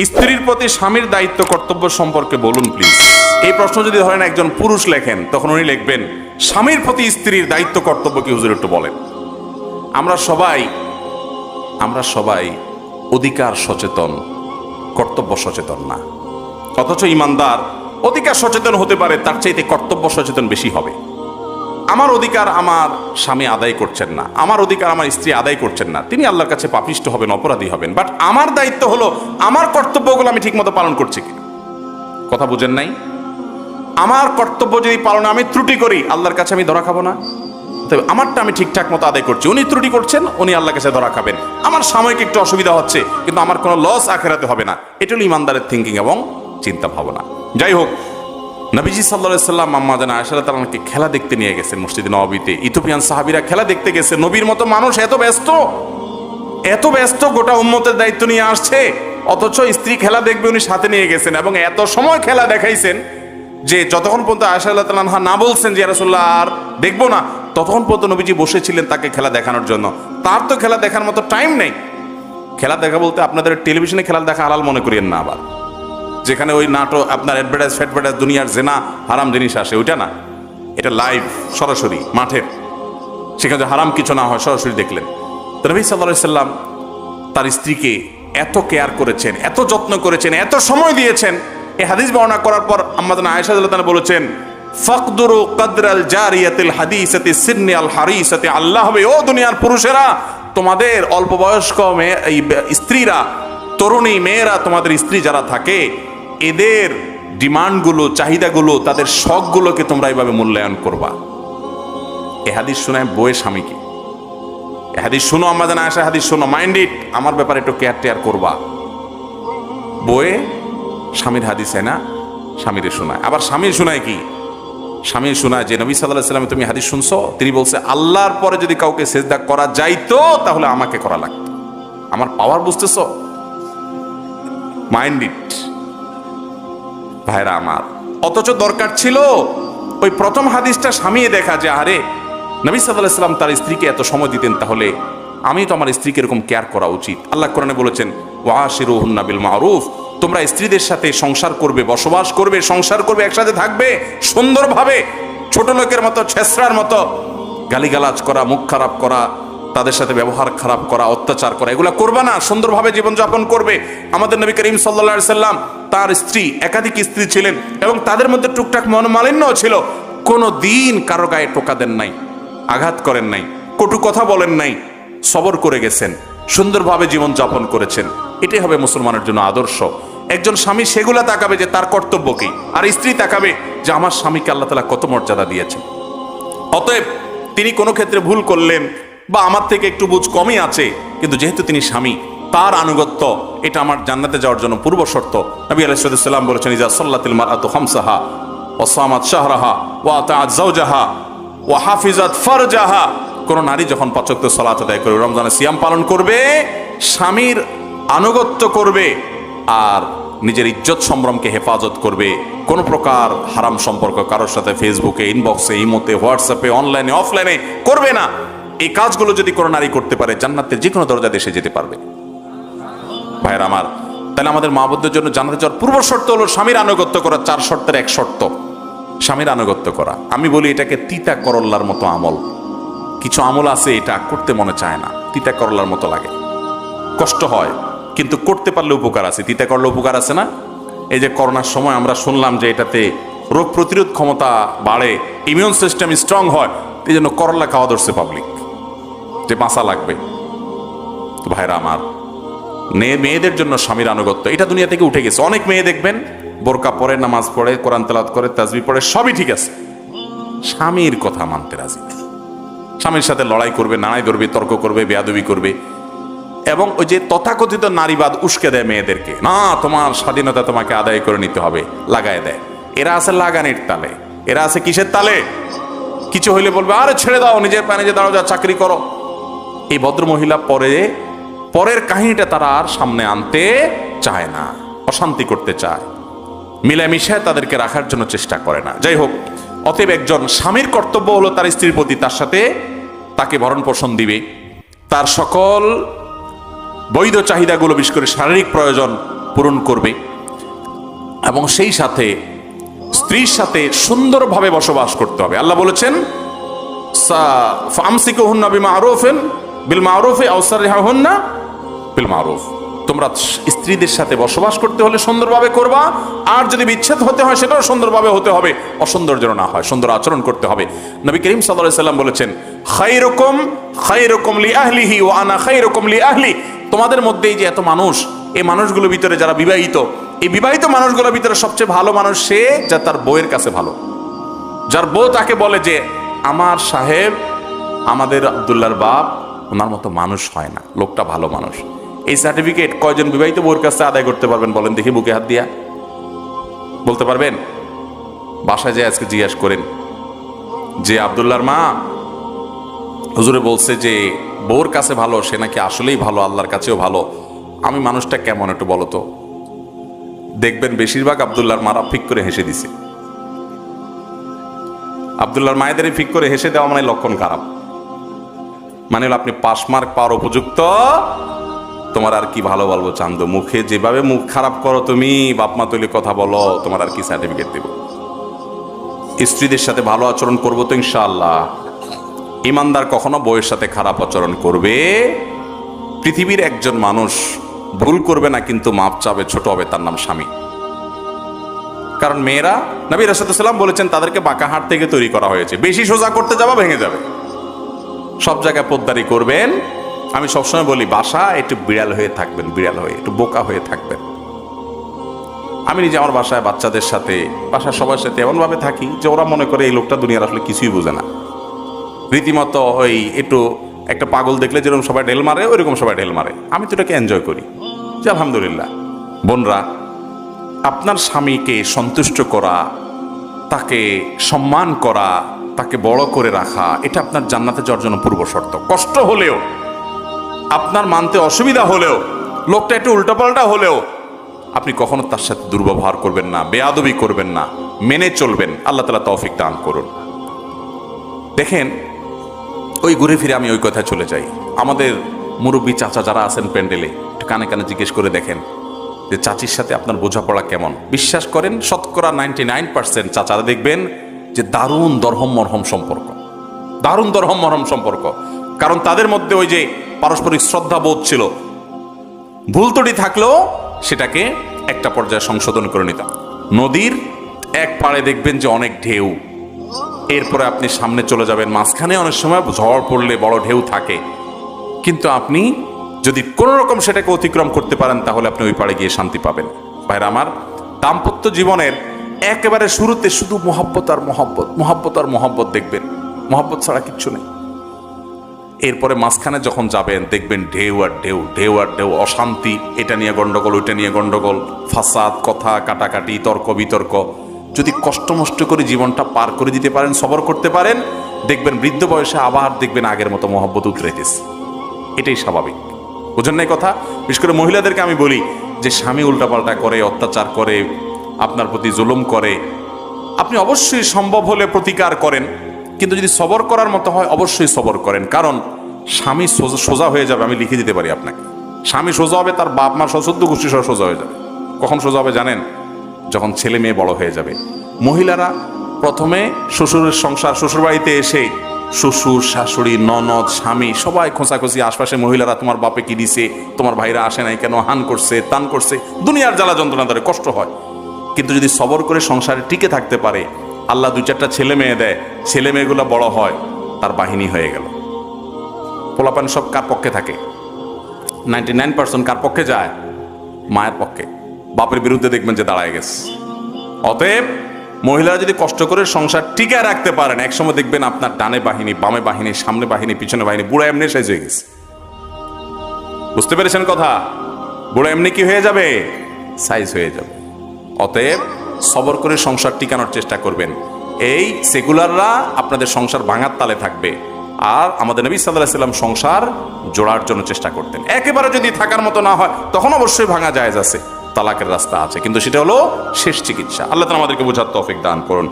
স্ত্রীর প্রতি স্বামীর দায়িত্ব কর্তব্য সম্পর্কে বলুন প্লিজ। এই প্রশ্ন যদি ধরেন একজন পুরুষ লেখেন, তখন উনি লিখবেন স্বামীর প্রতি স্ত্রীর দায়িত্ব কর্তব্য কি হুজুর একটু বলেন। আমরা সবাই অধিকার সচেতন, কর্তব্য সচেতন না। অথচ ইমানদার অধিকার সচেতন হতে পারে, তার চাইতে কর্তব্য সচেতন বেশি হবে। আমার অধিকার আমার স্বামী আদায় করছেন না, আমার অধিকার আমার স্ত্রী আদায় করছেন না, তিনি আল্লাহর কাছে পাপিষ্ঠ হবেন, অপরাধী হবেন। বাট আমার দায়িত্ব হলো আমার কর্তব্যগুলো আমি ঠিকমতো পালন করছি কিনা। কথা বুঝেন নাই? আমার কর্তব্য যদি পালনে আমি ত্রুটি করি, আল্লাহর কাছে আমি ধরা খাবো না। তবে আমারটা আমি ঠিকঠাক মতো আদায় করছি, উনি ত্রুটি করছেন, উনি আল্লাহর কাছে ধরা খাবেন। আমার সাময়িক একটু অসুবিধা হচ্ছে, কিন্তু আমার কোনো লস আখেরাতে হবে না। এটা হলো ইমানদারের থিঙ্কিং এবং চিন্তা ভাবনা। যাই হোক, নবীজি সাল্লাল্লাহু আলাইহি ওয়াসাল্লাম আম্মা জানা আয়েশা রাদিয়াল্লাহু তাআলাকে খেলা দেখতে নিয়ে গেছেন মসজিদে নববীতে। ইথিওপিয়ান সাহাবীরা খেলা দেখতে গেছে। নবীর মতো মানুষ এত ব্যস্ত, গোটা উম্মতের দায়িত্ব নিয়ে আসছে, অথচ স্ত্রী খেলা দেখবে উনি সাথে নিয়ে গেছেন এবং এত সময় খেলা দেখাইছেন যে যতক্ষণ পর্যন্ত আয়েশা রাদিয়াল্লাহু তাআলা না বলছেন যে ইয়া রাসূলুল্লাহ আর দেখবো না, ততক্ষণ পর্যন্ত নবীজি বসেছিলেন তাকে খেলা দেখানোর জন্য। তার তো খেলা দেখার মতো টাইম নেই। খেলা দেখা বলতে আপনাদের টেলিভিশনে খেলা দেখা হালাল মনে করিয়েন না, আবার যেখানে ওই নাটক আপনার অ্যাডভার্টাইজ দুনিয়ার জেনা হারাম জিনিস আসে, ওইটা না। এটা লাইভ, সরাসরি মাঠের, সেখানে হারাম কিছু না হয় সরাসরি দেখলেন। তো নবী সাল্লাল্লাহু আলাইহি ওয়াসাল্লাম তার স্ত্রীকে এত কেয়ার করেছেন, এত যত্ন করেছেন, এত সময় দিয়েছেন। এই হাদিস বর্ণনা করার পর আম্মা জানা আয়েশা রাদিয়াল্লাহু তাআলা বলেছেন, ফাকদুরু কদরাল জারিয়াতিল হাদিসাতি সিন্নি আল হারিসাতি। আল্লাহ হবে, ও দুনিয়ার পুরুষেরা, তোমাদের অল্প বয়স্ক স্ত্রীরা, তরুণী মেয়েরা, তোমাদের স্ত্রী যারা থাকে, এদের ডিমান্ডগুলো, চাহিদাগুলো, তাদের শখগুলোকে তোমরা এইভাবে মূল্যায়ন করবা। এ হাদিস শোনায় বউয়ের স্বামীকে, এ হাদিস শোনো আম্মা জানা আয়েশা, হাদিস শোনো, মাইন্ড ইট, আমার ব্যাপারে একটু কেয়ার করবা। বউয়ে স্বামীর হাদিস না, স্বামীরে শোনায়। আবার স্বামীর শোনায় কি? স্বামীর শোনায় যে নবী সাল্লাল্লাহু আলাইহি ওয়াসাল্লাম তুমি হাদিস শুনছো, তিনি বলছে আল্লাহর পরে যদি কাউকে সিজদা করা যাইতো তাহলে আমাকে করা লাগতো। আমার পাওয়ার বুঝতেছো? মাইন্ড ইট ভাইরা আমার। অথচ দরকার ছিল ওই প্রথম হাদিসটা স্বামীয়ে দেখা, যে আরে নবী সাল্লাল্লাহু আলাইহি ওয়াসাল্লাম তার স্ত্রীকে এত সময় দিতেন, তাহলে আমি তো আমার স্ত্রীকে এরকম কেয়ার করা উচিত। আল্লাহ কোরআনে বলেছেন, ওয়াশিরুহুন্না বিল মারুফ, তোমরা স্ত্রীদের সাথে সংসার করবে, বসবাস করবে, সংসার করবে, একসাথে থাকবে সুন্দরভাবে। ছোট লোকের মতো, ছেসরার মতো গালিগালাজ করা, মুখ খারাপ করা, তাদের সাথে ব্যবহার খারাপ করা, অত্যাচার করা, এগুলা করবে না। সুন্দরভাবে জীবনযাপন করবে। আমাদের নবী করিম সাল্লাল্লাহু আলাইহি সাল্লাম, তার স্ত্রী, একাধিক স্ত্রী ছিলেন এবং তাদের মধ্যে টুকটাক মনোমালিন্যও ছিল। কোনো দিন কারো গায়ে টোকা দেন নাই, আঘাত করেন নাই, কটু কথা বলেন নাই, সবর করে গেছেন, সুন্দরভাবে জীবনযাপন করেছেন। এটাই হবে মুসলমানের জন্য আদর্শ। একজন স্বামী সেগুলা তাকাবে যে তার কর্তব্য কি, আর স্ত্রী তাকাবে যে আমার স্বামীকে আল্লাহ তাআলা কত মর্যাদা দিয়েছেন। অতএব তিনি কোনো ক্ষেত্রে ভুল করলেন বা আমার থেকে একটু বুঝ কমই আছে, কিন্তু যেহেতু তিনি স্বামী, তার আনুগত্য এটা আমার জান্নাতে যাওয়ার জন্য পূর্ব শর্ত। নবী আলাইহিস সালাম বলেছেন, ইজা সাল্লাতিল মারআতু খামসাহা ওয়া সামাত শাহরাহা ওয়া আতাআত যাওজাহা ওয়া হাফিজাত ফারজাহা। কোন নারী যখন ৫ ওয়াক্ত সালাত আদায় করবে, রমজানের সিয়াম পালন করবে, স্বামীর আনুগত্য করবে আর নিজের ইজ্জত সম্ভ্রমকে হেফাজত করবে, কোন প্রকার হারাম সম্পর্ক কারোর সাথে ফেসবুকে, ইনবক্সে, ইমোতে, হোয়াটসঅ্যাপে, অনলাইনে, অফলাইনে করবে না। এই কাজগুলো যদি কোনো নারী করতে পারে, জান্নাতের যে কোনো দরজা দেশে যেতে পারবে। ভাইয়ের আমার, তাহলে আমাদের মা বোনদের জন্য জান্নাতে যাওয়ার পূর্ব শর্ত হলো স্বামীর আনুগত্য করা। 4 শর্তের এক শর্ত স্বামীর আনুগত্য করা। আমি বলি এটাকে তিতা করল্লার মতো আমল। কিছু আমল আছে এটা করতে মনে চায় না, তিতা করল্লার মতো লাগে, কষ্ট হয়, কিন্তু করতে পারলে উপকার আছে। তিতা করলে উপকার আছে না? এই যে করোনার সময় আমরা শুনলাম যে এটাতে রোগ প্রতিরোধ ক্ষমতা বাড়ে, ইমিউন সিস্টেম স্ট্রং হয়, এই জন্য করল্লা খাওয়া ধরছে পাবলিক, যে বাঁচা লাগবে। তো ভাইরা আমার, মেয়েদের জন্য স্বামীর আনুগত্য এটা দুনিয়া থেকে উঠে গেছে। অনেক মেয়ে দেখবেন বোরকা পরে, নামাজ পড়ে, কোরআন তেলাওয়াত করে, তাসবিহ পড়ে, সবই ঠিক আছে, স্বামীর কথা মানতে রাজি না। স্বামীর সাথে লড়াই করবে, নাড়াই ধরবে, তর্ক করবে, বেয়াদবি করবে, এবং ওই যে তথাকথিত নারীবাদ উস্কে দেয় মেয়েদেরকে, না তোমার স্বাধীনতা তোমাকে আদায় করে নিতে হবে, লাগায় দেয়। এরা আছে লাগানির তালে, এরা আছে কিসের তালে? কিছু হইলে বলবে আরে ছেড়ে দাও, নিজের পায়ে নিজে দাঁড়াও, যা চাকরি করো। এই ভদ্র মহিলা পরের কাহিনীটা তারা আর সামনে আনতে চায় না, অশান্তি করতে চায়, মিলামিশায় তাদেরকে রাখার জন্য চেষ্টা করে না। যাই হোক, অতএব একজন স্বামীর কর্তব্য হলো তার স্ত্রীর প্রতি তার সাথে তাকে ভরণ পোষণ দিবে, তার সকল বৈধ চাহিদাগুলো, বিশেষ করে শারীরিক প্রয়োজন পূরণ করবে এবং সেই সাথে স্ত্রীর সাথে সুন্দরভাবে বসবাস করতে হবে। আল্লাহ বলেছেন ফামসিকুহুন্না বিমারুফিন বিল মারুফি আও সাররিহুন্না বিল মারুফ। তোমরা স্ত্রীদের সাথে বসবাস করতে হলে সুন্দরভাবে করবা, আর যদি বিচ্ছেদ হতে হয় সেটাও সুন্দরভাবে হতে হবে, অসুন্দর যেন না হয়, সুন্দর আচরণ করতে হবে। নবী করিম সাল্লাল্লাহু আলাইহি সাল্লাম বলেছেন খায়রুকুম লিআহলিহি ওয়া আনা খায়রুকুম লিআহলি। তোমাদের মধ্যেই যে এত মানুষ, এই মানুষগুলোর ভিতরে যারা বিবাহিত, এই বিবাহিত মানুষগুলোর ভিতরে সবচেয়ে ভালো মানুষ সে যা তার বউয়ের কাছে ভালো, যার বউ তাকে বলে যে আমার সাহেব, আমাদের আব্দুল্লাহর বাপ ওনার মতো মানুষ হয় না, লোকটা ভালো মানুষ। এই সার্টিফিকেট কয়জন বিবাহিত বউর কাছে আদায় করতে পারবেন বলেন দেখি, বুকে হাত দিয়া বলতে পারবেন? বাসায় যায় আজকে জিজ্ঞাসা করেন যে আব্দুল্লাহর মা হুজুরে বলছে যে বউর কাছে ভালো, সে নাকি আসলেই ভালো, আল্লাহর কাছেও ভালো, আমি মানুষটা কেমন একটু বলো তো। দেখবেন বেশিরভাগ আব্দুল্লাহর মারা ফিক করে হেসে দিছে। আব্দুল্লাহর মায়েদের ফিক করে হেসে দেওয়া মানে লক্ষণ খারাপ, মানে হলো আপনি পাস মার্ক পাওয়ার উপযুক্ত, তোমার আর কি ভালো বলবো চান্দু, মুখে যেভাবে মুখ খারাপ করো তুমি, বাপমা তৈরি কথা বলো, তোমার আর কি সার্টিফিকেট দেব। স্ত্রীদের সাথে ভালো আচরণ করবো তো ইনশাআল্লাহ। ইমানদার কখনো বউয়ের সাথে খারাপ আচরণ করবে? পৃথিবীর একজন মানুষ ভুল করবে না কিন্তু মাপ চাবে, ছোট হবে, তার নাম স্বামী। কারণ মেয়েরা, নবী রাসূলুল্লাহ সাল্লাল্লাহু আলাইহি ওয়াসাল্লাম বলেছেন তাদেরকে বাঁকা হাট থেকে তৈরি করা হয়েছে, বেশি সোজা করতে যাবা ভেঙে যাবে। সব জায়গায় পোদ্দারি করবেন। আমি সবসময় বলি বাসা একটু বিড়াল হয়ে থাকবেন, বিড়াল হয়ে একটু বোকা হয়ে থাকবেন। আমি নিজে আমার বাসায় বাচ্চাদের সাথে, বাসার সবার সাথে এমনভাবে থাকি যে ওরা মনে করে এই লোকটা দুনিয়ার আসলে কিছুই বোঝে না। রীতিমতো ওই একটু একটা পাগল দেখলে যেরকম সবাই ঢেল মারে, ওইরকম সবাই ঢেল মারে। আমি তো এটাকে এনজয় করি যে আলহামদুলিল্লাহ। বোনরা, আপনার স্বামীকে সন্তুষ্ট করা, তাকে সম্মান করা, তাকে বড় করে রাখা, এটা আপনার জান্নাতে যাওয়ার জন্য পূর্ব শর্ত। কষ্ট হলেও, আপনার মানতে অসুবিধা হলেও, লোকটা একটু উল্টাপাল্টা হলেও আপনি কখনো তার সাথে দুর্ব্যবহার করবেন না, বেয়াদবি করবেন না, মেনে চলবেন। আল্লাহ তাআলা তৌফিক দান করুন। দেখেন, ওই ঘুরে ফিরে আমি ওই কথায় চলে যাই। আমাদের মুরব্বী চাচা যারা আছেন প্যান্ডেলে, একটু কানে কানে জিজ্ঞেস করে দেখেন যে চাচির সাথে আপনার বোঝাপড়া কেমন। বিশ্বাস করেন শতকরা 99% চাচারা দেখবেন যে দারুণ দরহম মরহম সম্পর্ক, দারুণ দরহম মরহম সম্পর্ক। কারণ তাদের মধ্যে ওই যে পারস্পরিক শ্রদ্ধা বোধ ছিল, ভুল ত্রুটি থাকলেও সেটাকে একটা পর্যায়ে সংশোধন করে নিতাম। নদীর এক পাড়ে দেখবেন যে অনেক ঢেউ, এরপরে আপনি সামনে চলে যাবেন, মাঝখানে অনেক সময় ঝড় পড়লে বড় ঢেউ থাকে, কিন্তু আপনি যদি কোনো রকম সেটাকে অতিক্রম করতে পারেন তাহলে আপনি ওই পাড়ে গিয়ে শান্তি পাবেন। ভাইরা আমার, দাম্পত্য জীবনের একেবারে শুরুতে শুধু মোহাব্বত আর মোহাব্বত, মোহাব্বত আর মোহাব্বত দেখবেন, মোহাব্বত ছাড়া কিচ্ছু নেই। এরপরে মাঝখানে যখন যাবেন দেখবেন ঢেউ আর ঢেউ, ঢেউ আর ঢেউ, অশান্তি, এটা নিয়ে গন্ডগোল, ওইটা নিয়ে গন্ডগোল, ফাসাদ, কথা কাটাকাটি, তর্ক বিতর্ক। যদি কষ্ট মষ্ট করে জীবনটা পার করে দিতে পারেন, সবর করতে পারেন, দেখবেন বৃদ্ধ বয়সে আবার দেখবেন আগের মতো মহব্বত উতরাইতেছে। এটাই স্বাভাবিক, বুঝেন না কথা? বিশেষ করে মহিলাদেরকে আমি বলি যে স্বামী উল্টাপাল্টা করে, অত্যাচার করে, আপনার প্রতি জুলুম করে, আপনি অবশ্যই সম্ভব হলে প্রতিকার করেন, কিন্তু যদি সবর করার মতো হয় অবশ্যই সবর করেন। কারণ স্বামী সোজা হয়ে যাবে, আমি লিখে দিতে পারি আপনাকে। স্বামী সোজা হবে, তার বাপ মা সশস্ত্র গোষ্ঠী সহ সোজা হয়ে যাবে। কখন সোজা হবে জানেন? যখন ছেলে মেয়ে বড় হয়ে যাবে। মহিলারা প্রথমে শ্বশুরের সংসার, শ্বশুর বাড়িতে এসে শ্বশুর, শাশুড়ি, ননদ, স্বামী সবাই খোঁচাখুচি, আশপাশে মহিলারা তোমার বাপে কি দিছে, তোমার ভাইরা আসে নাই কেন, হান করছে, তান করছে, দুনিয়ার জ্বালা যন্ত্রণা ধরে, কষ্ট হয়। কিন্তু যদি সবর করে সংসারে টিকে থাকতে পারে, আল্লাহ 2-4টা ছেলে মেয়ে দেয়, ছেলে মেয়েগুলো বড় হয়, তার বাহিনী হয়ে গেল। পোলাপান সব কার পক্ষে থাকে? 99% কার পক্ষে যায়? মায়ের পক্ষে। বাপের বিরুদ্ধে দেখবেন যে দাঁড়ায় গেছে। অতএব মহিলারা যদি কষ্ট করে সংসার টিকে রাখতে পারেন, একসময় দেখবেন আপনার ডানে বাহিনী, বামে বাহিনী, সামনে বাহিনী, পিছনে বাহিনী, বুড়া এমনি সাইজ হয়ে গেছে। বুঝতে পেরেছেন কথা? বুড়া এমনি কি হয়ে যাবে? সাইজ হয়ে যাবে। অতএব সবর করে সংসার টিকানোর চেষ্টা করবেন। এই সেকুলাররা আপনাদের সংসার ভাঙার তালে থাকবে, আর আমাদের নবী সাল্লাল্লাহু আলাইহি ওয়াসাল্লাম সংসার জোড়ার জন্য চেষ্টা করতেন। একেবারে যদি থাকার মতো না হয় তখন অবশ্যই ভাঙা জায়েজ আছে, তালাকের রাস্তা আছে, কিন্তু সেটা হলো শেষ চিকিৎসা। আল্লাহ তাআলা আমাদেরকে বোঝার তৌফিক দান করুন।